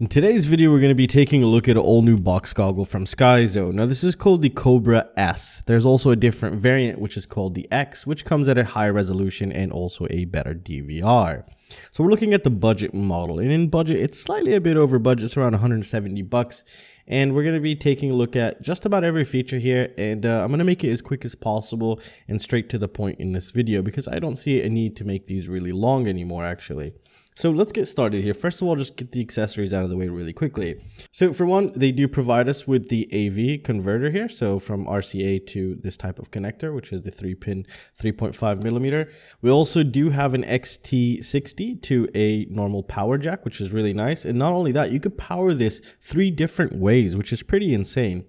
In today's video, we're going to be taking a look at an all new box goggle from Skyzone. Now this is called the Cobra S. There's also a different variant which is called the X, which comes at a higher resolution and also a better DVR. So we're looking at the budget model, and in budget it's slightly a bit over budget, it's around 170 bucks. And we're going to be taking a look at just about every feature here, and I'm going to make it as quick as possible and straight to the point in this video because I don't see a need to make these really long anymore actually. So let's get started here. First of all, just get the accessories out of the way really quickly. So for one, they do provide us with the AV converter here. So from RCA to this type of connector, which is the 3-pin 3.5 millimeter. We also do have an Xt60 to a normal power jack, which is really nice. And not only that, you could power this 3 different ways, which is pretty insane.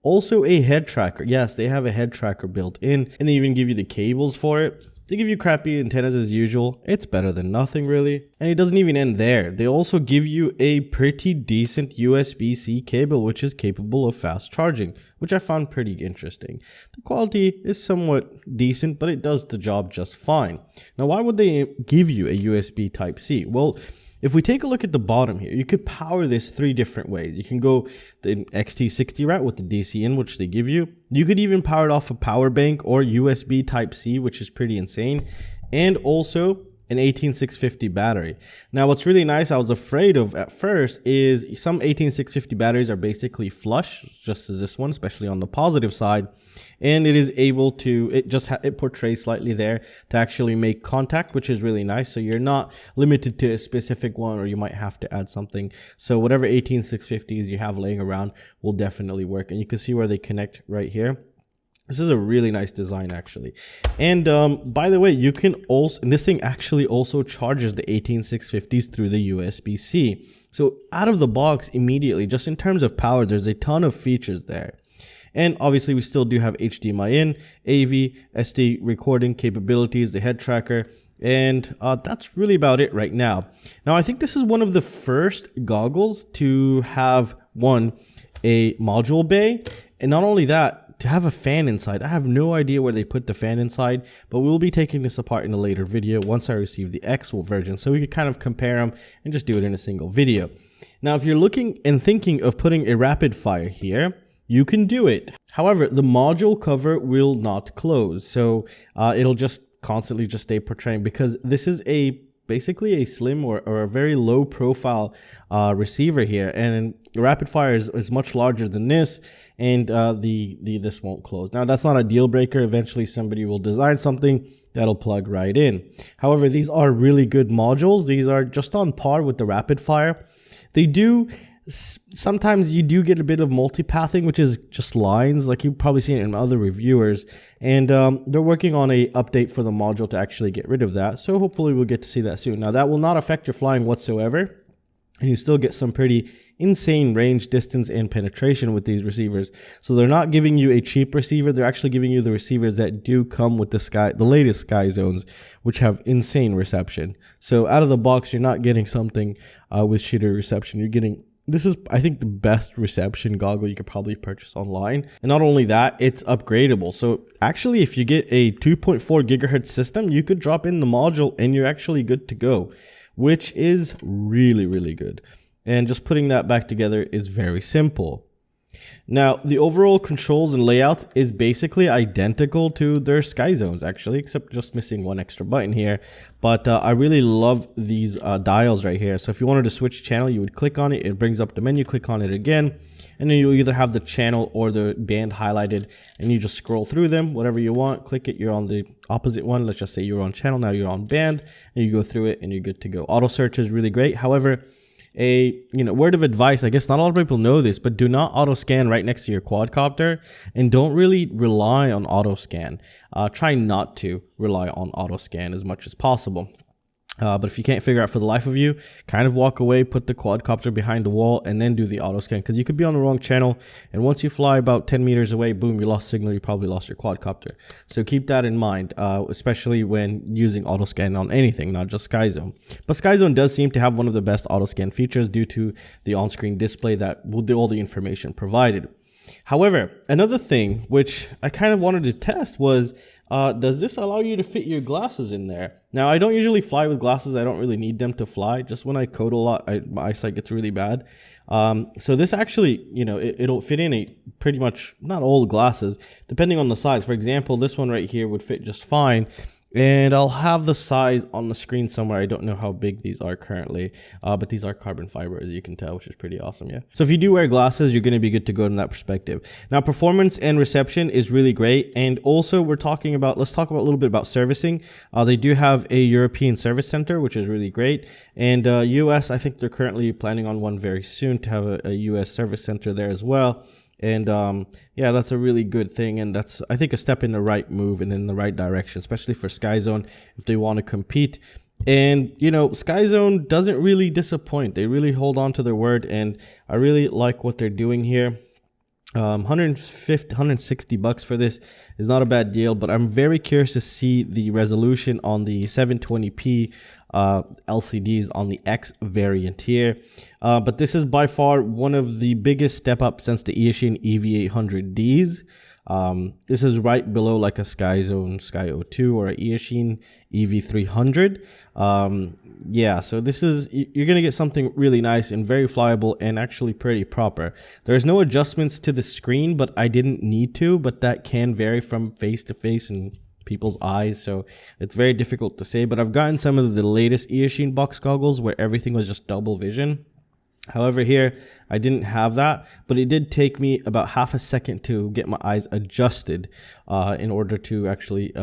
Also a head tracker. Yes, they have a head tracker built in, and they even give you the cables for it. They give you crappy antennas as usual. It's better than nothing really. And it doesn't even end there. They also give you a pretty decent USB-C cable which is capable of fast charging, which I found pretty interesting. The quality is somewhat decent, but it does the job just fine. Now why would they give you a USB Type-C? Well, if we take a look at the bottom here, you could power this 3 different ways. You can go the Xt60 route with the DC in, which they give you. You could even power it off a power bank or USB Type-C, which is pretty insane. And also an 18650 battery. Now what's really nice, I was afraid of at first, is some 18650 batteries are basically flush, just as this one, especially on the positive side. And it is able to, it portrays slightly there to actually make contact, which is really nice. So you're not limited to a specific one, or you might have to add something. So whatever 18650s you have laying around will definitely work. And you can see where they connect right here. This is a really nice design actually. And by the way, you can also, and this thing actually also charges the 18650s through the USB-C. So out of the box immediately, just in terms of power, there's a ton of features there. And obviously we still do have HDMI in, AV, SD recording capabilities, the head tracker, and that's really about it right now. Now I think this is one of the first goggles to have a module bay, and not only that, to have a fan inside. I have no idea where they put the fan inside, but we'll be taking this apart in a later video once I receive the X version, so we could kind of compare them and just do it in a single video. Now if you're looking and thinking of putting a rapid fire here, you can do it. However, the module cover will not close, so it'll just constantly just stay portraying, because this is basically a slim or a very low profile receiver here, and the rapid fire is much larger than this, and this won't close. Now that's not a deal breaker. Eventually somebody will design something that'll plug right in. However, these are really good modules. These are just on par with the rapid fire. They do sometimes you do get a bit of multipathing, which is just lines, like you've probably seen it in other reviewers, and they're working on a update for the module to actually get rid of that, so hopefully we'll get to see that soon. Now that will not affect your flying whatsoever, and you still get some pretty insane range, distance, and penetration with these receivers. So they're not giving you a cheap receiver, they're actually giving you the receivers that do come with the latest Skyzones, which have insane reception. So out of the box, you're not getting something with shitty reception. You're getting, this is, I think, the best reception goggle you could probably purchase online. And not only that, it's upgradable. So actually, if you get a 2.4 gigahertz system, you could drop in the module and you're actually good to go, which is really, really good. And just putting that back together is very simple. Now, the overall controls and layout is basically identical to their Skyzones actually, except just missing one extra button here. But I really love these dials right here. So if you wanted to switch channel, you would click on it. It brings up the menu, click on it again, and then you'll either have the channel or the band highlighted, and you just scroll through them, whatever you want. Click it, you're on the opposite one. Let's just say you're on channel, now you're on band, and you go through it and you're good to go. Auto search is really great. However, word of advice, I guess not a lot of people know this, but do not auto scan right next to your quadcopter, and don't really rely on auto scan. Try not to rely on auto scan as much as possible. But if you can't figure out for the life of you, kind of walk away, put the quadcopter behind the wall, and then do the auto scan, because you could be on the wrong channel, and once you fly about 10 meters away, boom, you lost signal, you probably lost your quadcopter. So keep that in mind, especially when using auto scan on anything, not just Skyzone. But Skyzone does seem to have one of the best auto scan features due to the on-screen display that will do all the information provided. However, another thing which I kind of wanted to test was does this allow you to fit your glasses in there? Now, I don't usually fly with glasses. I don't really need them to fly. Just when I code a lot, my eyesight gets really bad. So this actually, you know, it'll fit in pretty much, not all glasses, depending on the size. For example, this one right here would fit just fine. And I'll have the size on the screen somewhere. I don't know how big these are currently, but these are carbon fiber, as you can tell, which is pretty awesome, yeah. So if you do wear glasses, you're going to be good to go in that perspective. Now, performance and reception is really great. And also, let's talk about a little bit about servicing. They do have a European service center, which is really great. And US, I think they're currently planning on one very soon to have a US service center there as well. And yeah, that's a really good thing, and that's, I think, a step in the right move and in the right direction, especially for Skyzone if they want to compete. And you know, Skyzone doesn't really disappoint. They really hold on to their word, and I really like what they're doing here. 150, $160 for this is not a bad deal, but I'm very curious to see the resolution on the 720p LCDs on the X variant here. But this is by far one of the biggest step up since the Eachine EV800Ds. This is right below like a Skyzone Sky02 or a Eachine EV300. Yeah, so this is, you're going to get something really nice and very flyable and actually pretty proper. There's no adjustments to the screen, but I didn't need to, but that can vary from face to face and people's eyes, so it's very difficult to say. But I've gotten some of the latest Eachine box goggles where everything was just double vision. However, here I didn't have that, but it did take me about half a second to get my eyes adjusted in order to actually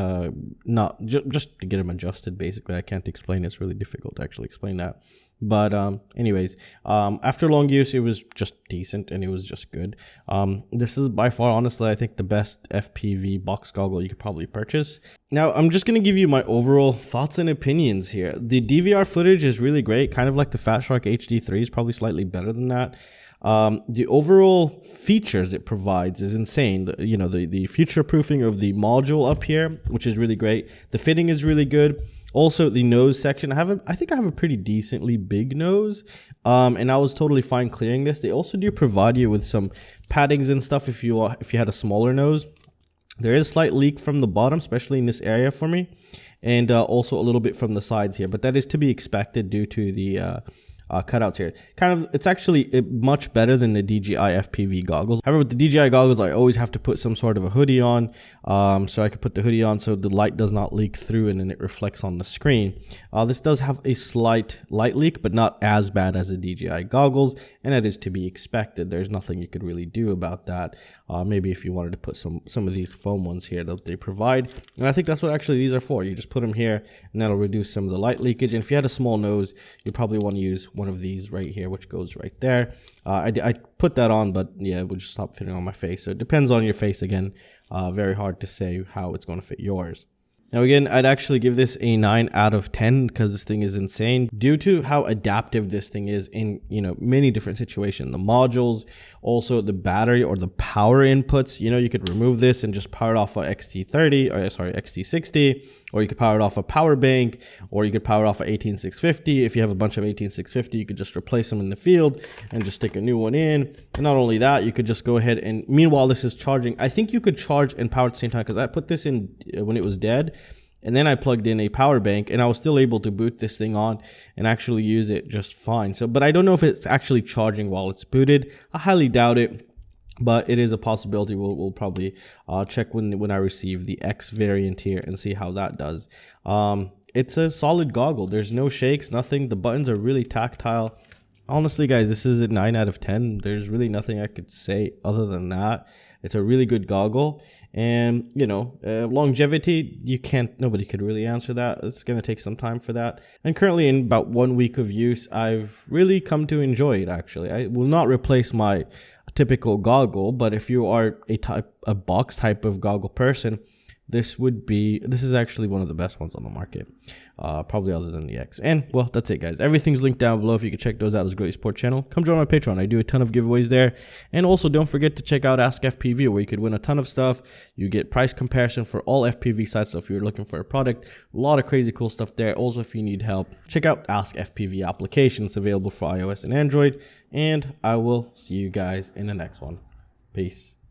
just to get them adjusted. Basically, I can't explain it. It's really difficult to actually explain that. But anyways, after long use, it was just decent and it was just good. This is by far, honestly, I think the best FPV box goggle you could probably purchase. Now, I'm just going to give you my overall thoughts and opinions here. The DVR footage is really great, kind of like the Fat Shark HD3 is probably slightly better than that. The overall features it provides is insane. You know, the future proofing of the module up here, which is really great. The fitting is really good. Also, the nose section, I think I have a pretty decently big nose, and I was totally fine clearing this. They also do provide you with some paddings and stuff if you had a smaller nose. There is a slight leak from the bottom, especially in this area for me, and also a little bit from the sides here, but that is to be expected due to the cutouts here. It's actually much better than the DJI FPV goggles. However, with the DJI goggles, I always have to put some sort of a hoodie on, so I could put the hoodie on so the light does not leak through and then it reflects on the screen. This does have a slight light leak, but not as bad as the DJI goggles, and that is to be expected. There's nothing you could really do about that. Maybe if you wanted to put some of these foam ones here that they provide, and I think that's what actually these are for. You just put them here, and that'll reduce some of the light leakage. And if you had a small nose, you probably want to use one of these right here, which goes right there. I put that on, but yeah, it would just stop fitting on my face. So it depends on your face again. Very hard to say how it's going to fit yours. Now again, I'd actually give this a 9 out of 10 because this thing is insane due to how adaptive this thing is in, you know, many different situations. The modules, also the battery or the power inputs. You know, you could remove this and just power it off a Xt60, or you could power it off a power bank, or you could power it off a 18650. If you have a bunch of 18650, you could just replace them in the field and just stick a new one in. And not only that, you could just go ahead and, meanwhile this is charging, I think you could charge and power at the same time, because I put this in when it was dead, and then I plugged in a power bank, and I was still able to boot this thing on and actually use it just fine. So, but I don't know if it's actually charging while it's booted. I highly doubt it, but it is a possibility. We'll probably check when I receive the X variant here and see how that does. It's a solid goggle. There's no shakes, nothing. The buttons are really tactile. Honestly, guys, this is a 9 out of 10. There's really nothing I could say other than that. It's a really good goggle, and you know, longevity, nobody could really answer that. It's going to take some time for that. And currently in about 1 week of use, I've really come to enjoy it. Actually, I will not replace my typical goggle, but if you are a box type of goggle person, this is actually one of the best ones on the market, probably other than the X. And well, that's it, guys. Everything's linked down below if you can check those out. As Great Sport channel, come join my Patreon. I do a ton of giveaways there, and also don't forget to check out Ask FPV, where you could win a ton of stuff. You get price comparison for all FPV sites, so if you're looking for a product, a lot of crazy cool stuff there. Also, if you need help, check out Ask FPV applications available for iOS and Android, and I will see you guys in the next one. Peace.